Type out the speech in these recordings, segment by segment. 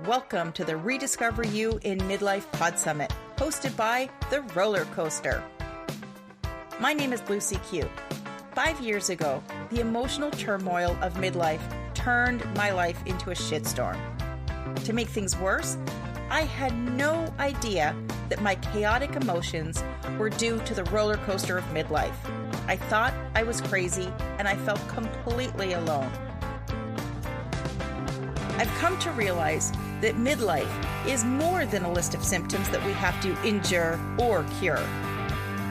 Welcome to the Rediscover You in Midlife Pod Summit, hosted by The Roller Coaster. My name is Lucy Q. 5 years ago, the emotional turmoil of midlife turned my life into a shitstorm. To make things worse, I had no idea that my chaotic emotions were due to the roller coaster of midlife. I thought I was crazy, and I felt completely alone. I've come to realize that midlife is more than a list of symptoms that we have to endure or cure.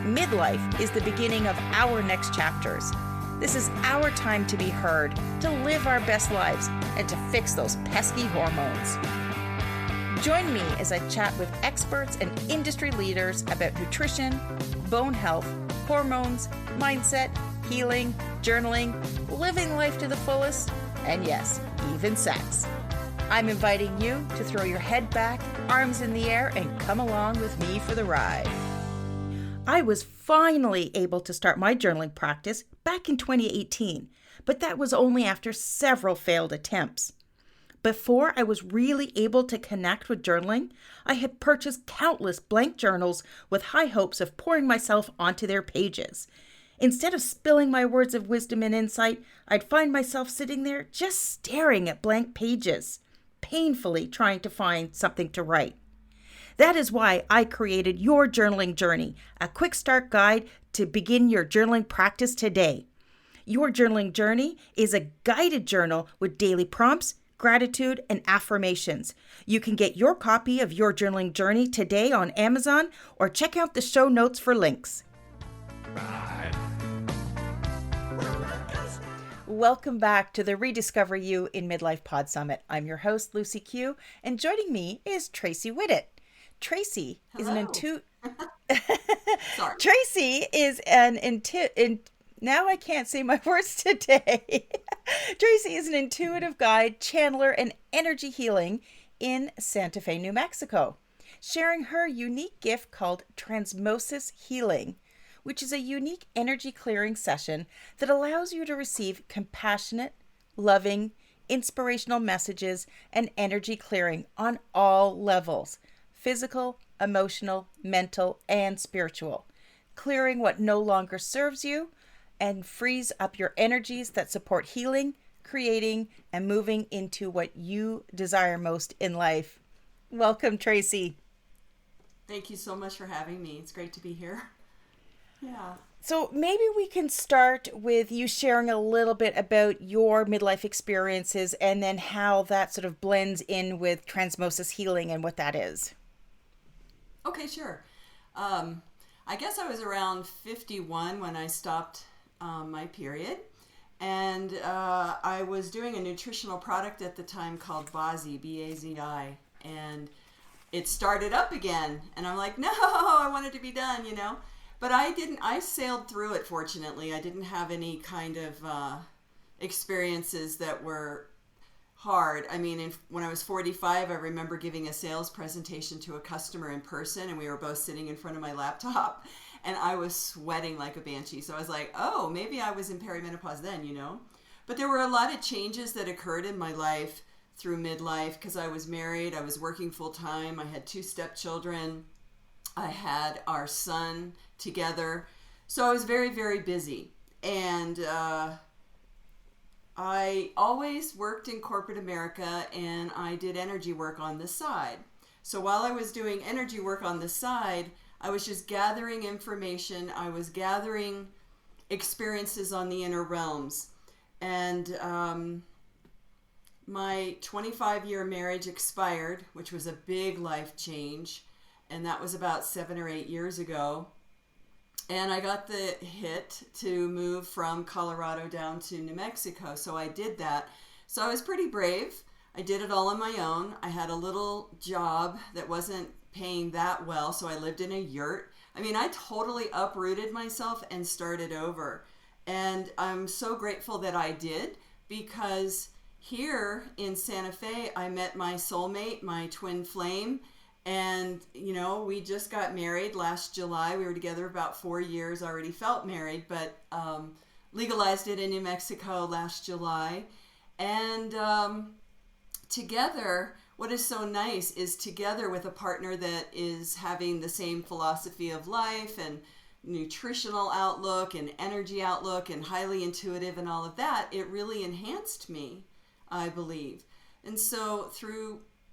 Midlife is the beginning of our next chapters. This is our time to be heard, to live our best lives, and to fix those pesky hormones. Join me as I chat with experts and industry leaders about nutrition, bone health, hormones, mindset, healing, journaling, living life to the fullest, and yes, even sex. I'm inviting you to throw your head back, arms in the air, and come along with me for the ride. I was finally able to start my journaling practice back in 2018, but that was only after several failed attempts. Before I was really able to connect with journaling, I had purchased countless blank journals with high hopes of pouring myself onto their pages. Instead of spilling my words of wisdom and insight, I'd find myself sitting there just staring at blank pages, painfully trying to find something to write. That is why I created Your Journaling Journey, a quick start guide to begin your journaling practice today. Your Journaling Journey is a guided journal with daily prompts, gratitude, and affirmations. You can get your copy of Your Journaling Journey today on Amazon or check out the show notes for links. Welcome back to the Rediscover You in Midlife Pod Summit. I'm your host, Lucy Q, and joining me is Tracey Whittet. Tracy is an Tracy is an now I can't say my words today. Tracy is an intuitive guide, channeler, and energy healing in Santa Fe, New Mexico, sharing her unique gift called Transmosis Healing, which is a unique energy clearing session that allows you to receive compassionate, loving, inspirational messages and energy clearing on all levels: physical, emotional, mental, and spiritual, clearing what no longer serves you and frees up your energies that support healing, creating, and moving into what you desire most in life. Welcome, Tracey. Thank you so much for having me. It's great to be here. Yeah. So maybe we can start with you sharing a little bit about your midlife experiences and then how that sort of blends in with Transmosis Healing and what that is. Okay, sure. I guess I was around 51 when I stopped my period. And I was doing a nutritional product at the time called Bazi, B-A-Z-I. And it started up again. And I'm like, no, I want it to be done, you know. But I sailed through it, fortunately. I didn't have any kind of experiences that were hard. I mean, when I was 45, I remember giving a sales presentation to a customer in person, and we were both sitting in front of my laptop, and I was sweating like a banshee. So I was like, oh, maybe I was in perimenopause then, you know. But there were a lot of changes that occurred in my life through midlife because I was married, I was working full time, I had 2 stepchildren, I had our son together. So I was very, very busy. And I always worked in corporate America, and I did energy work on the side. So while I was doing energy work on the side, I was just gathering information. I was gathering experiences on the inner realms. And my 25-year marriage expired, which was a big life change. And that was about 7 or 8 years ago. And I got the hit to move from Colorado down to New Mexico. So I did that. So I was pretty brave. I did it all on my own. I had a little job that wasn't paying that well. So I lived in a yurt. I mean, I totally uprooted myself and started over. And I'm so grateful that I did, because here in Santa Fe, I met my soulmate, my twin flame. And, you know, we just got married last July. We were together about 4 years, already felt married, but legalized it in New Mexico last July. And together, what is so nice is together with a partner that is having the same philosophy of life and nutritional outlook and energy outlook and highly intuitive and all of that, it really enhanced me, I believe. And so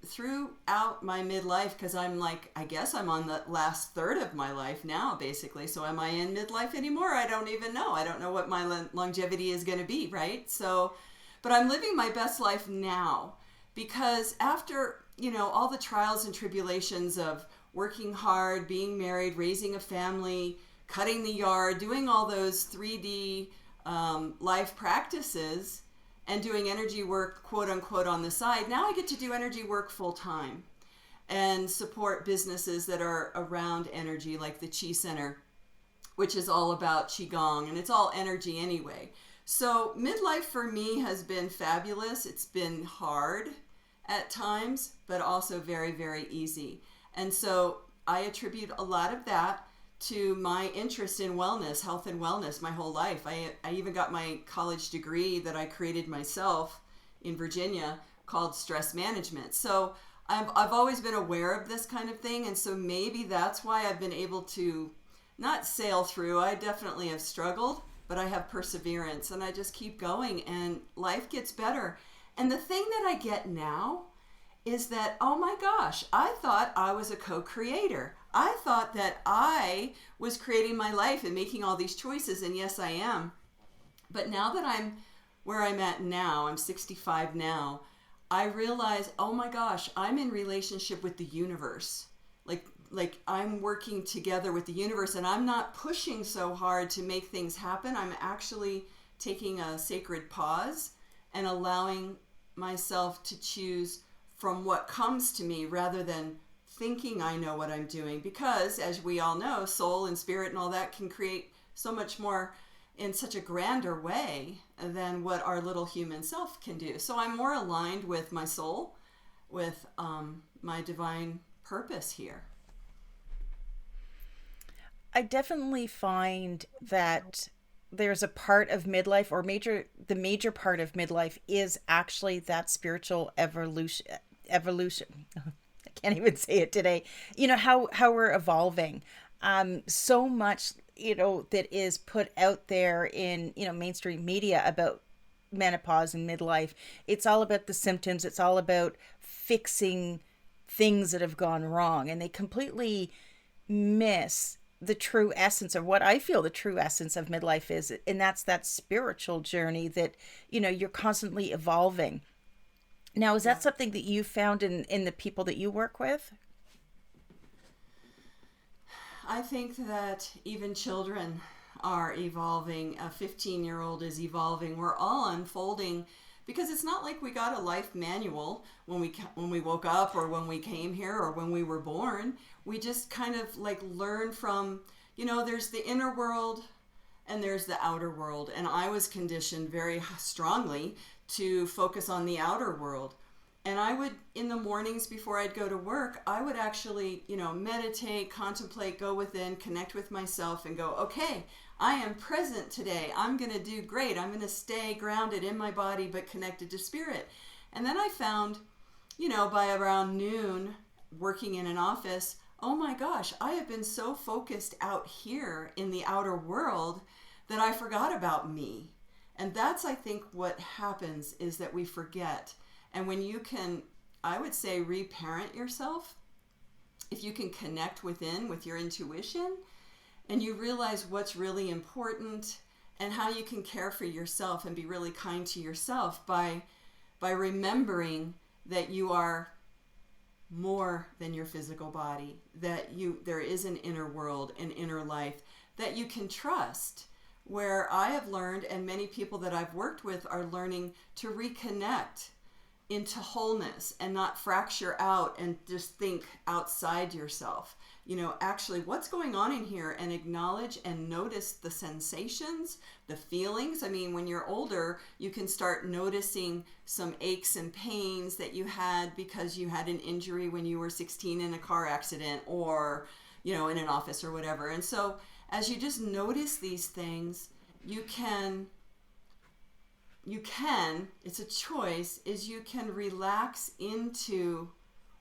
throughout my midlife, because I'm like, I guess I'm on the last third of my life now, basically. So am I in midlife anymore? I don't even know. I don't know what my longevity is going to be, right? So, but I'm living my best life now, because after, all the trials and tribulations of working hard, being married, raising a family, cutting the yard, doing all those 3D life practices, and doing energy work, quote unquote, on the side. Now I get to do energy work full time and support businesses that are around energy, like the Chi Center, which is all about Qigong, and it's all energy anyway. So midlife for me has been fabulous. It's been hard at times, but also very, very easy. And so I attribute a lot of that to my interest in wellness, health and wellness my whole life. I even got my college degree that I created myself in Virginia called stress management. So I've always been aware of this kind of thing. And so maybe that's why I've been able to not sail through. I definitely have struggled, but I have perseverance and I just keep going and life gets better. And the thing that I get now is that, oh my gosh, I thought I was a co-creator. I thought that I was creating my life and making all these choices, and yes, I am. But now that I'm where I'm at now, I'm 65 now, I realize, oh my gosh, I'm in relationship with the universe. Like I'm working together with the universe, and I'm not pushing so hard to make things happen. I'm actually taking a sacred pause and allowing myself to choose from what comes to me rather than thinking I know what I'm doing, because as we all know, soul and spirit and all that can create so much more in such a grander way than what our little human self can do. So I'm more aligned with my soul, with my divine purpose here. I definitely find that there's a part of midlife, or the major part of midlife is actually that spiritual evolution. I can't even say it today. How we're evolving. So much, that is put out there in, mainstream media about menopause and midlife. It's all about the symptoms. It's all about fixing things that have gone wrong. And they completely miss the true essence of what I feel the true essence of midlife is. And that's that spiritual journey that, you're constantly evolving. Now, is that something that you found in the people that you work with? I think that even children are evolving. A 15-year-old is evolving. We're all unfolding, because it's not like we got a life manual when we woke up or when we came here or when we were born. We just kind of like learn from, there's the inner world and there's the outer world. And I was conditioned very strongly to focus on the outer world. And I would, in the mornings before I'd go to work, I would actually, meditate, contemplate, go within, connect with myself and go, okay, I am present today. I'm going to do great. I'm going to stay grounded in my body, but connected to spirit. And then I found, by around noon, working in an office, oh my gosh, I have been so focused out here in the outer world that I forgot about me. And that's, I think, what happens is that we forget. And when you can, I would say, reparent yourself, if you can connect within with your intuition and you realize what's really important and how you can care for yourself and be really kind to yourself by remembering that you are more than your physical body, that there is an inner world, an inner life that you can trust. Where I have learned, and many people that I've worked with are learning, to reconnect into wholeness and not fracture out and just think outside yourself. Actually what's going on in here, and acknowledge and notice the sensations, the feelings. I mean, when you're older, you can start noticing some aches and pains that you had because you had an injury when you were 16 in a car accident or, in an office or whatever. And so as you just notice these things, you can it's a choice, is you can relax into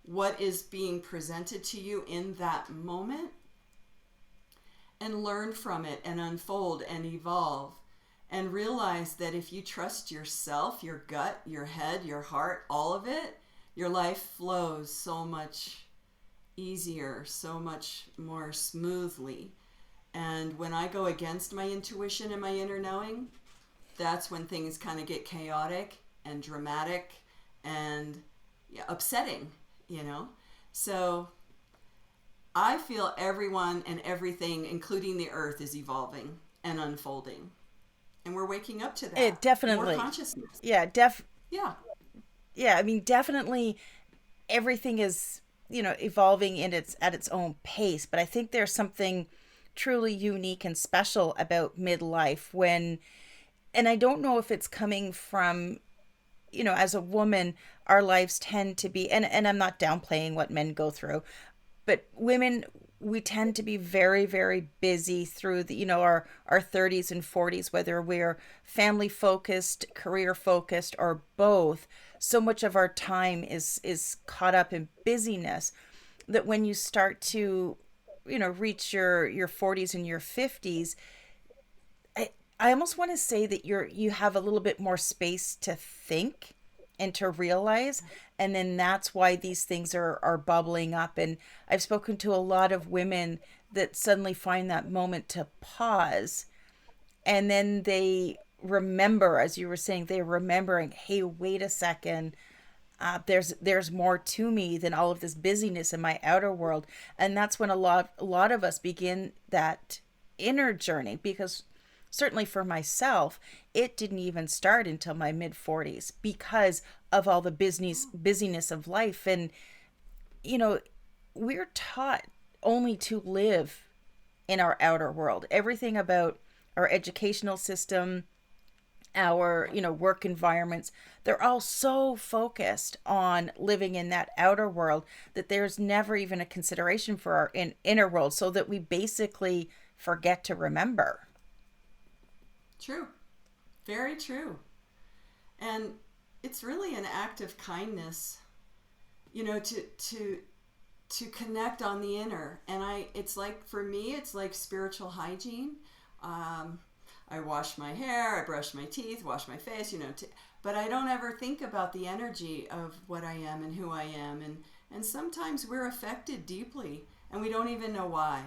what is being presented to you in that moment and learn from it and unfold and evolve, and realize that if you trust yourself, your gut, your head, your heart, all of it, your life flows so much easier, so much more smoothly. And when I go against my intuition and my inner knowing, that's when things kind of get chaotic and dramatic and upsetting, you know? So I feel everyone and everything, including the earth, is evolving and unfolding. And we're waking up to that. It definitely. More consciousness. Yeah, Yeah. Yeah, I mean, definitely everything is, evolving at its own pace. But I think there's something truly unique and special about midlife and I don't know if it's coming from, as a woman, our lives tend to be, and I'm not downplaying what men go through, but women, we tend to be very, very busy through our 30s and 40s, whether we're family focused, career focused, or both. So much of our time is caught up in busyness that when you start to, reach your 40s and your 50s, I almost want to say that you have a little bit more space to think and to realize, and then that's why these things are bubbling up. And I've spoken to a lot of women that suddenly find that moment to pause, and then they remember, as you were saying, they're remembering, hey, wait a second, there's more to me than all of this busyness in my outer world. And that's when a lot of us begin that inner journey, because certainly for myself, it didn't even start until my mid 40s because of all the busyness of life. And, we're taught only to live in our outer world. Everything about our educational system, our, work environments, they're all so focused on living in that outer world that there's never even a consideration for our inner world, so that we basically forget to remember. True. Very true. And it's really an act of kindness, to connect on the inner. And it's like, for me, it's like spiritual hygiene. I wash my hair, I brush my teeth, wash my face, but I don't ever think about the energy of what I am and who I am. And sometimes we're affected deeply and we don't even know why.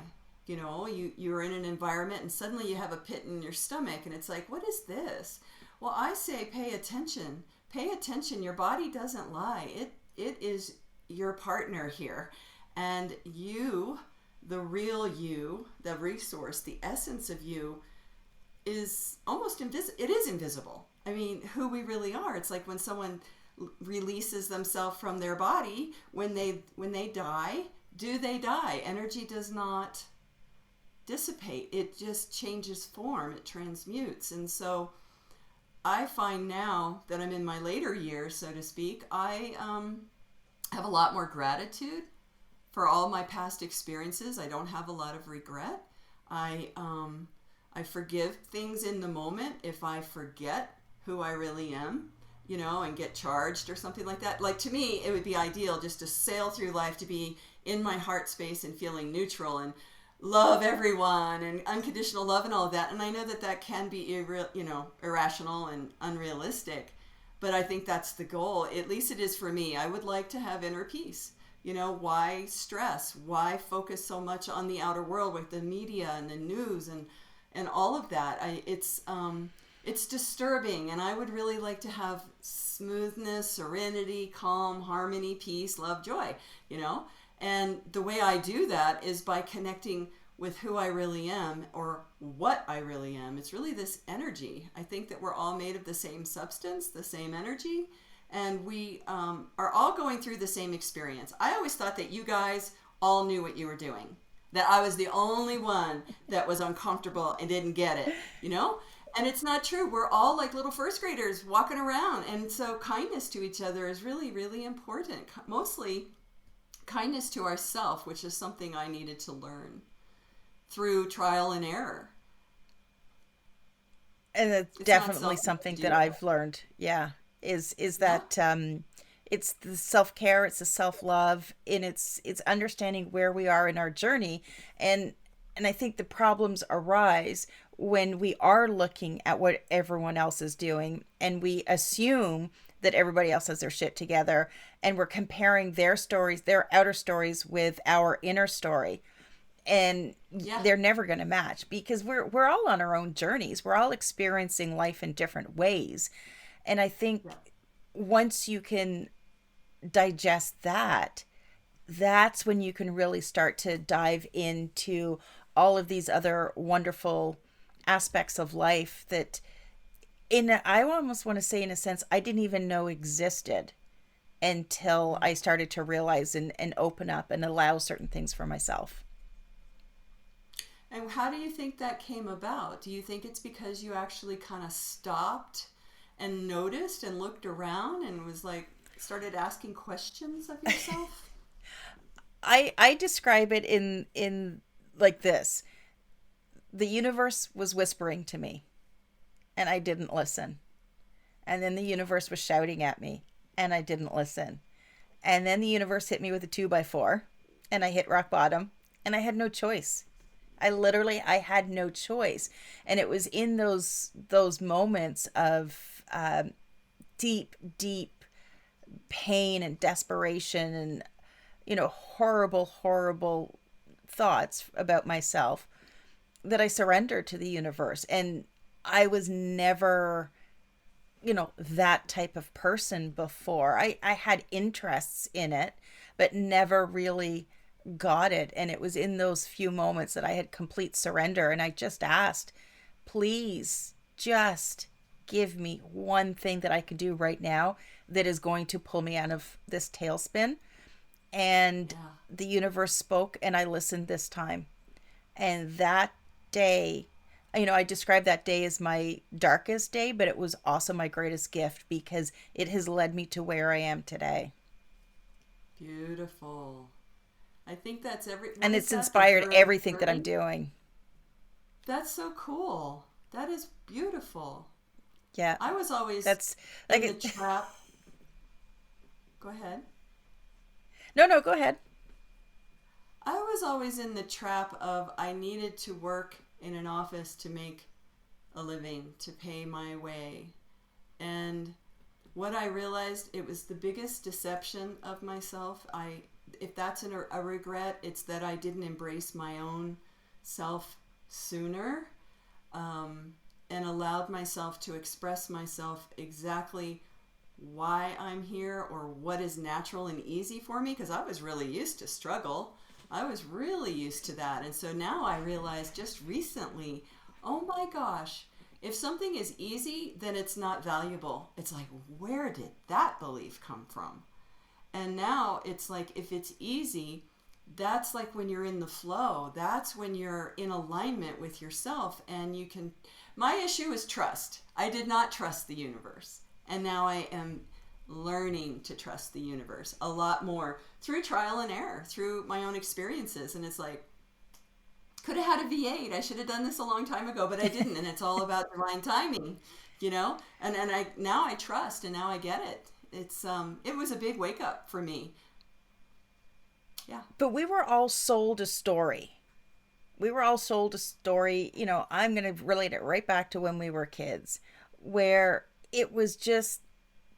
You're in an environment and suddenly you have a pit in your stomach and it's like, what is this? Well, I say pay attention. Pay attention. Your body doesn't lie. It is your partner here. And you, the real you, the resource, the essence of you is almost invisible. It is invisible. I mean, who we really are. It's like when someone releases themselves from their body, when they die, do they die? Energy does not dissipate. It just changes form. It transmutes. And so I find now that I'm in my later years, so to speak, I have a lot more gratitude for all my past experiences. I don't have a lot of regret. I forgive things in the moment if I forget who I really am, and get charged or something like that. Like, to me, it would be ideal just to sail through life, to be in my heart space and feeling neutral and love everyone and unconditional love and all of that. And I know that can be irrational and unrealistic, but I think that's the goal. At least it is for me. I would like to have inner peace. Why stress? Why focus so much on the outer world with the media and the news and all of that? It's disturbing, and I would really like to have smoothness, serenity, calm, harmony, peace, love, joy, And the way I do that is by connecting with who I really am, or what I really am. It's really this energy. I think that we're all made of the same substance, the same energy, and we are all going through the same experience. I always thought that you guys all knew what you were doing, that I was the only one that was uncomfortable and didn't get it, And it's not true. We're all like little first graders walking around. And so kindness to each other is really, really important. Mostly kindness to ourselves, which is something I needed to learn through trial and error. And it's It's not definitely selfish to something do that that. I've learned. Yeah, is Yeah. that it's the self care, it's the self love, and it's understanding where we are in our journey, and and I think the problems arise when we are looking at what everyone else is doing, and we assume that everybody else has their shit together, and we're comparing their stories, their outer stories, with our inner story, and Yeah. they're never going to match because we're all on our own journeys. We're all experiencing life in different ways. And I Yeah. think once you can digest that, that's when you can really start to dive into all of these other wonderful aspects of life that I almost want to say in a sense I didn't even know existed until I started to realize and open up and allow certain things for myself. And how do you think that came about? Do you think it's because you actually kind of stopped and noticed and looked around and was like, started asking questions of yourself? I describe it in like this. The universe was whispering to me and I didn't listen. And then the universe was shouting at me and I didn't listen. And then the universe hit me with a 2x4 and I hit rock bottom and I had no choice. I had no choice. And it was in those moments of deep, deep pain and desperation and horrible, horrible thoughts about myself that I surrendered to the universe. And I was never, that type of person before. I had interests in it, but never really got it. And it was in those few moments that I had complete surrender. And I just asked, please just give me one thing that I can do right now that is going to pull me out of this tailspin. And Yeah. the universe spoke and I listened this time. And that day, I describe that day as my darkest day, but it was also my greatest gift because it has led me to where I am today. Beautiful. I think that's what And is it's that? The inspired everything that I'm birthing? doing. That's so cool. That is beautiful. Yeah. I was always That's like in the it. trap. Go ahead. No, no, go ahead. I was always in the trap of I needed to work in an office to make a living, to pay my way. And what I realized, it was the biggest deception of myself. If that's a regret, it's that I didn't embrace my own self sooner, and allowed myself to express myself exactly why I'm here or what is natural and easy for me, because I was really used to struggle. I was really used to that. And so now I realize just recently, oh my gosh, if something is easy, then it's not valuable. It's like, where did that belief come from? And now it's like, if it's easy, that's like when you're in the flow. That's when you're in alignment with yourself and you can. My issue is trust. I did not trust the universe. And now I am learning to trust the universe a lot more through trial and error, through my own experiences. And it's like, could have had a V8. I should have done this a long time ago, but I didn't. And it's all about divine timing, you know? And I now I trust and now I get it. It was a big wake up for me. Yeah. But we were all sold a story. We were all sold a story. I'm going to relate it right back to when we were kids, where it was just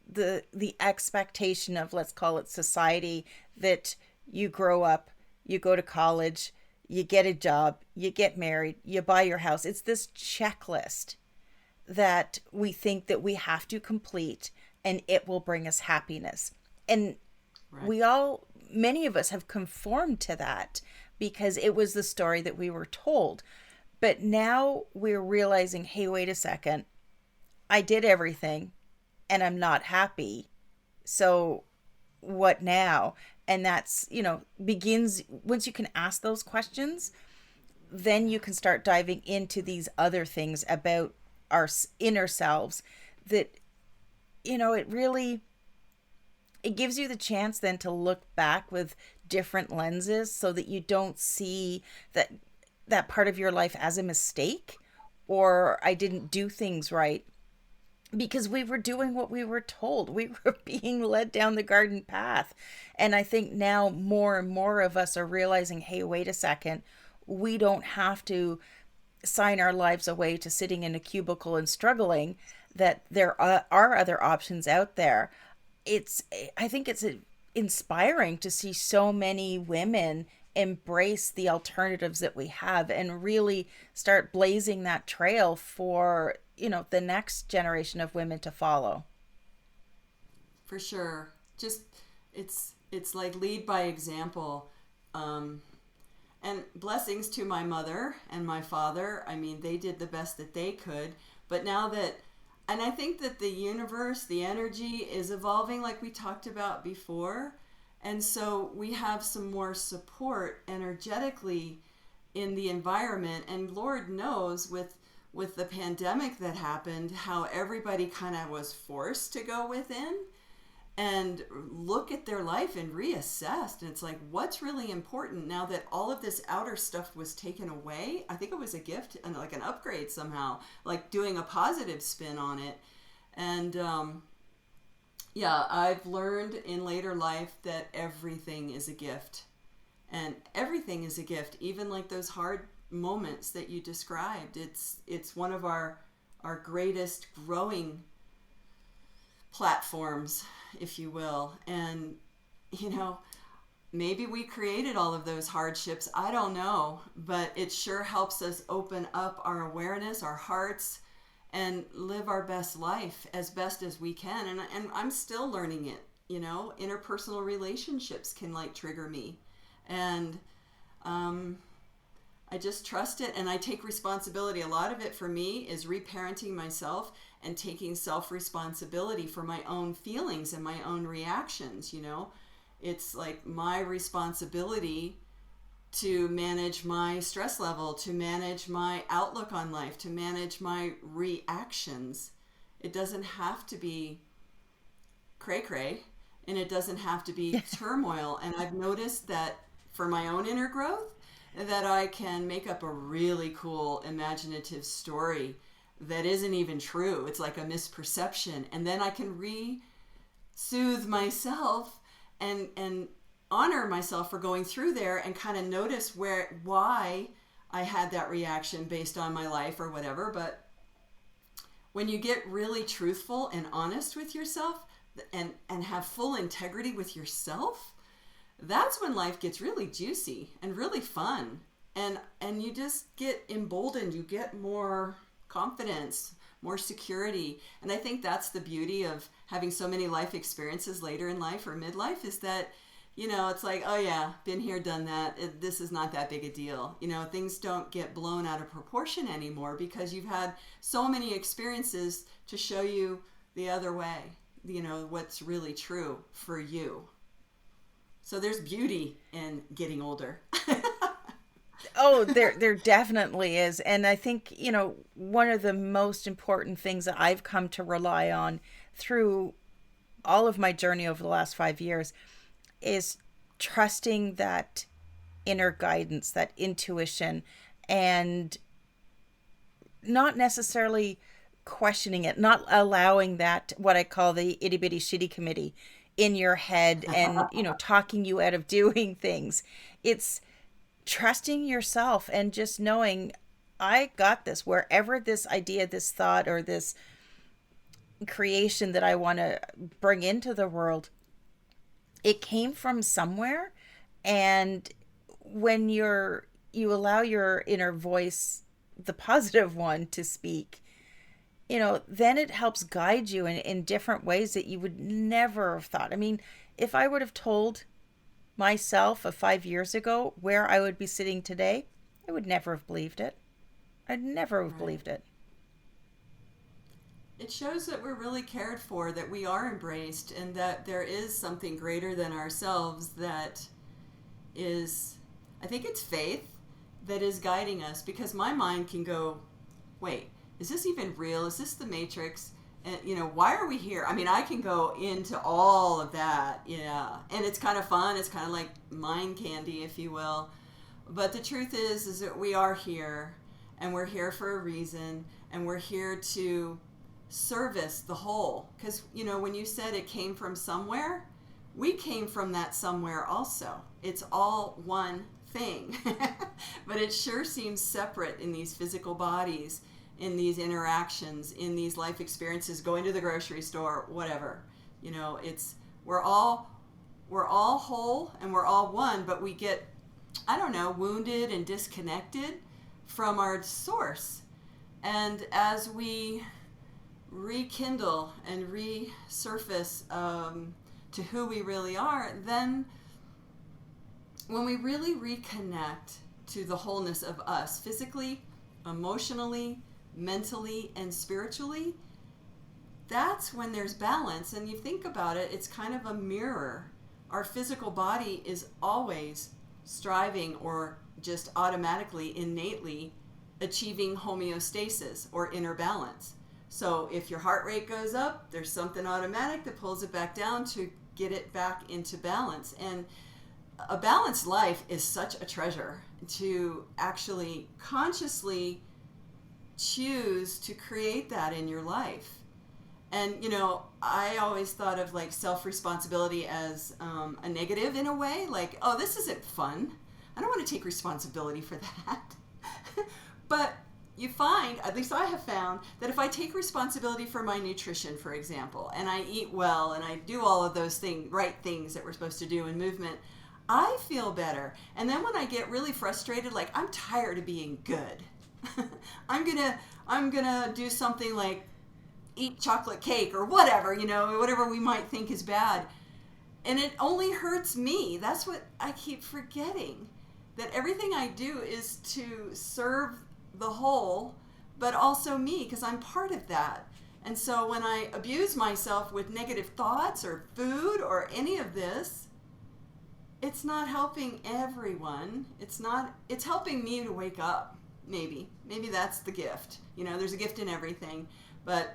the expectation of, let's call it society, that you grow up, you go to college, you get a job, you get married, you buy your house. It's this checklist that we think that we have to complete and it will bring us happiness. And Right. we all, many of us have conformed to that because it was the story that we were told. But now we're realizing, hey, wait a second, I did everything and I'm not happy. So what now? And that's, begins once you can ask those questions, then you can start diving into these other things about our inner selves that, it really, it gives you the chance then to look back with different lenses so that you don't see that part of your life as a mistake or I didn't do things right, because we were doing what we were told. We were being led down the garden path. And I think now more and more of us are realizing, hey, wait a second, we don't have to sign our lives away to sitting in a cubicle and struggling, that there are other options out there. It's, I think it's inspiring to see so many women embrace the alternatives that we have and really start blazing that trail for, the next generation of women to follow. For sure. Just it's like lead by example. And blessings to my mother and my father. I mean, they did the best that they could. But now that, and I think that the universe, the energy is evolving like we talked about before. And so we have some more support energetically in the environment. And Lord knows with the pandemic that happened, how everybody kind of was forced to go within and look at their life and reassess. And it's like, what's really important now that all of this outer stuff was taken away? I think it was a gift and like an upgrade somehow, like doing a positive spin on it. And yeah, I've learned in later life that everything is a gift. And everything is a gift, even like those hard moments that you described. It's one of our greatest growing platforms, if you will. And maybe we created all of those hardships, I don't know, but it sure helps us open up our awareness, our hearts, and live our best life as best as we can. And I'm still learning it. Interpersonal relationships can like trigger me, and I just trust it, and I take responsibility. A lot of it for me is reparenting myself and taking self-responsibility for my own feelings and my own reactions. It's like my responsibility to manage my stress level, to manage my outlook on life, to manage my reactions. It doesn't have to be cray-cray, and it doesn't have to be turmoil. And I've noticed that for my own inner growth, that I can make up a really cool imaginative story that isn't even true. It's like a misperception. And then I can soothe myself and honor myself for going through there, and kind of notice why I had that reaction based on my life or whatever. But when you get really truthful and honest with yourself and have full integrity with yourself, that's when life gets really juicy and really fun. And you just get emboldened. You get more confidence, more security. And I think that's the beauty of having so many life experiences later in life or midlife, is that, it's like, oh yeah, been here, done that. This is not that big a deal. Things don't get blown out of proportion anymore because you've had so many experiences to show you the other way, what's really true for you. So there's beauty in getting older. Oh, there definitely is. And I think, one of the most important things that I've come to rely on through all of my journey over the last 5 years is trusting that inner guidance, that intuition, and not necessarily questioning it, not allowing that, what I call the itty bitty shitty committee in your head and, talking you out of doing things. It's trusting yourself and just knowing, I got this. Wherever this idea, this thought, or this creation that I want to bring into the world, it came from somewhere. And when you allow your inner voice, the positive one, to speak, then it helps guide you in different ways that you would never have thought. I mean, if I would have told myself of 5 years ago where I would be sitting today, I would never have believed it. I'd never have believed it. It shows that we're really cared for, that we are embraced, and that there is something greater than ourselves that is, I think it's faith that is guiding us, because my mind can go, wait, is this even real? Is this the Matrix? And, why are we here? I mean, I can go into all of that, yeah. And it's kind of fun. It's kind of like mind candy, if you will. But the truth is that we are here. and we're here for a reason, and we're here to service the whole. Because, you know, when you said it came from somewhere, we came from that somewhere also. It's all one thing. But it sure seems separate in these physical bodies, in these interactions, in these life experiences, going to the grocery store, whatever. You know, we're all whole and we're all one, but we get, I don't know, wounded and disconnected from our source. And as we rekindle and resurface to who we really are, then when we really reconnect to the wholeness of us, physically, emotionally, mentally, and spiritually, that's when there's balance. And you think about it, it's kind of a mirror. Our physical body is always striving or just automatically, innately achieving homeostasis or inner balance. So if your heart rate goes up, there's something automatic that pulls it back down to get it back into balance. And a balanced life is such a treasure to actually consciously choose to create that in your life. And, you know, I always thought of like self-responsibility as a negative in a way, like, oh, this isn't fun. I don't want to take responsibility for that. But you find, at least I have found, that if I take responsibility for my nutrition, for example, and I eat well and I do all of those right things that we're supposed to do in movement, I feel better. And then when I get really frustrated, like I'm tired of being good, I'm gonna do something like eat chocolate cake or whatever, you know, whatever we might think is bad. And it only hurts me. That's what I keep forgetting, that everything I do is to serve the whole, but also me, because I'm part of that. And so when I abuse myself with negative thoughts or food or any of this, it's not helping everyone. It's helping me to wake up. Maybe that's the gift. You know, there's a gift in everything. But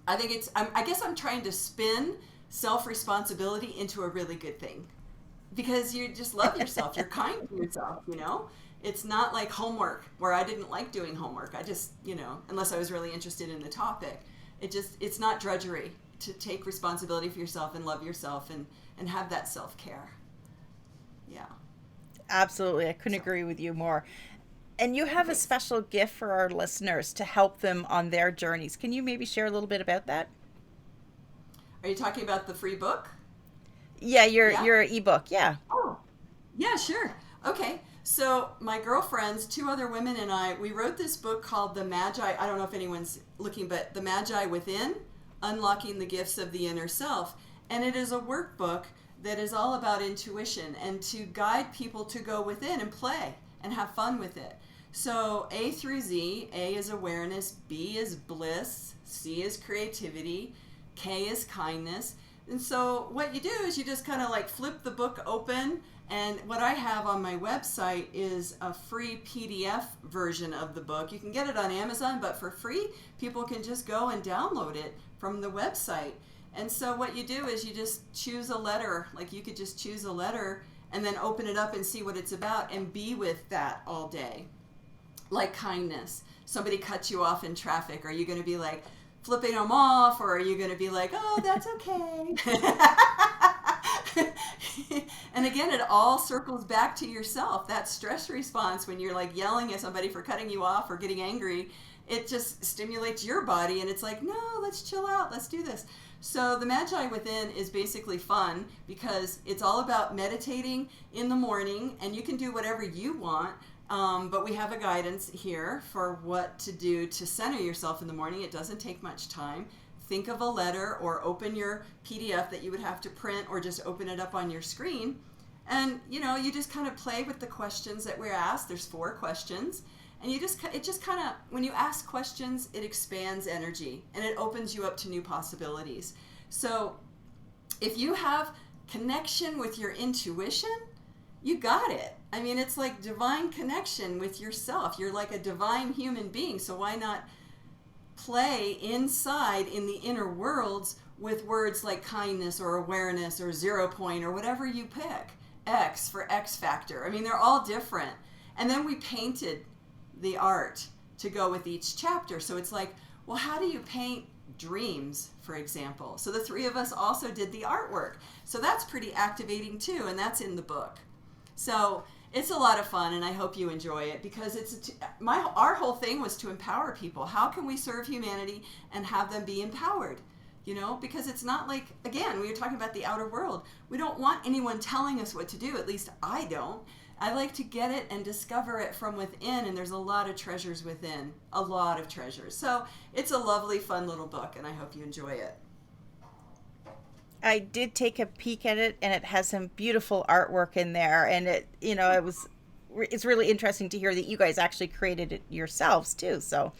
I think I guess I'm trying to spin self-responsibility into a really good thing, because you just love yourself. You're kind to yourself, you know? It's not like homework, where I didn't like doing homework. I just, you know, unless I was really interested in the topic, it's not drudgery to take responsibility for yourself and love yourself and have that self-care. Yeah. Absolutely. I couldn't agree with you more. And you have a special gift for our listeners to help them on their journeys. Can you maybe share a little bit about that? Are you talking about the free book? Yeah, your ebook. Yeah. Oh, yeah, sure. Okay. So my girlfriends, 2 other women and I, we wrote this book called The Magi. I don't know if anyone's looking, but The Magi Within, Unlocking the Gifts of the Inner Self. And it is a workbook that is all about intuition and to guide people to go within and play and have fun with it. So A through Z, A is awareness, B is bliss, C is creativity, K is kindness. And so what you do is you just kind of like flip the book open, and what I have on my website is a free PDF version of the book. You can get it on Amazon, but for free, people can just go and download it from the website. And so what you do is you just choose a letter, like you could just choose a letter and then open it up and see what it's about and be with that all day. Like kindness. Somebody cuts you off in traffic. Are you going to be like flipping them off, or are you going to be like, oh, that's okay? And again, it all circles back to yourself. That stress response when you're like yelling at somebody for cutting you off or getting angry, it just stimulates your body, and it's like, no, let's chill out. Let's do this. So the Magi Within is basically fun because it's all about meditating in the morning, and you can do whatever you want, but we have a guidance here for what to do to center yourself in the morning. It doesn't take much time. Think of a letter or open your PDF that you would have to print, or just open it up on your screen. And, you know, you just kind of play with the questions that we're asked. There's 4 questions. And it just kind of, when you ask questions, it expands energy and it opens you up to new possibilities. So if you have connection with your intuition, you got it. I mean, it's like divine connection with yourself. You're like a divine human being. So why not play inside in the inner worlds with words like kindness or awareness or 0 point or whatever you pick. X for X factor. I mean, they're all different. And then we painted the art to go with each chapter. So it's like, well, how do you paint dreams, for example? So the three of us also did the artwork. So that's pretty activating too, and that's in the book. So it's a lot of fun, and I hope you enjoy it, because our whole thing was to empower people. How can we serve humanity and have them be empowered? You know, because it's not like, again, we were talking about the outer world. We don't want anyone telling us what to do. At least I don't. I like to get it and discover it from within, and there's a lot of treasures within, a lot of treasures. So it's a lovely, fun little book, and I hope you enjoy it. I did take a peek at it, and it has some beautiful artwork in there, and it's really interesting to hear that you guys actually created it yourselves too. So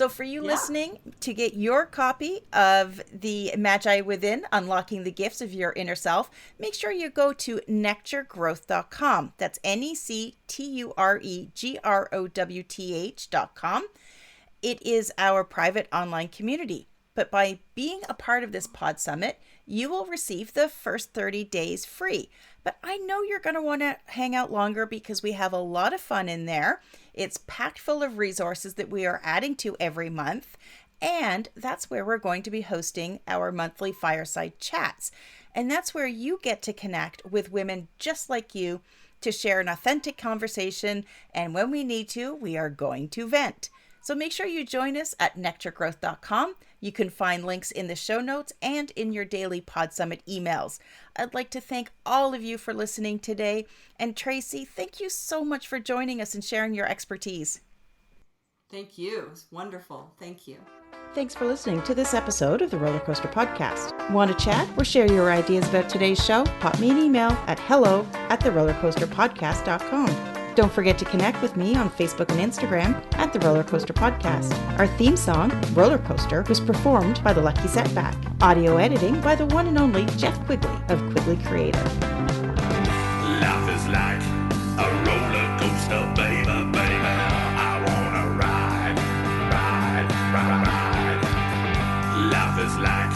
for you listening, to get your copy of the Magi Within, Unlocking the Gifts of Your Inner Self, make sure you go to nectargrowth.com. That's nectargrowth.com. It is our private online community. But by being a part of this Pod Summit, you will receive the first 30 days free. But I know you're going to want to hang out longer, because we have a lot of fun in there. It's packed full of resources that we are adding to every month. And that's where we're going to be hosting our monthly fireside chats. And that's where you get to connect with women just like you to share an authentic conversation. And when we need to, we are going to vent. So make sure you join us at nectargrowth.com. You can find links in the show notes and in your daily Pod Summit emails. I'd like to thank all of you for listening today. And Tracey, thank you so much for joining us and sharing your expertise. Thank you. It's wonderful. Thank you. Thanks for listening to this episode of the Roller Coaster Podcast. Want to chat or share your ideas about today's show? Pop me an email at hello@therollercoasterpodcast.com. Don't forget to connect with me on Facebook and Instagram at The Roller Coaster Podcast. Our theme song, Roller Coaster, was performed by The Lucky Setback. Audio editing by the one and only Jeff Quigley of Quigley Creator. Life is like a roller coaster, baby, baby. I wanna ride, ride, ride, ride. Life is like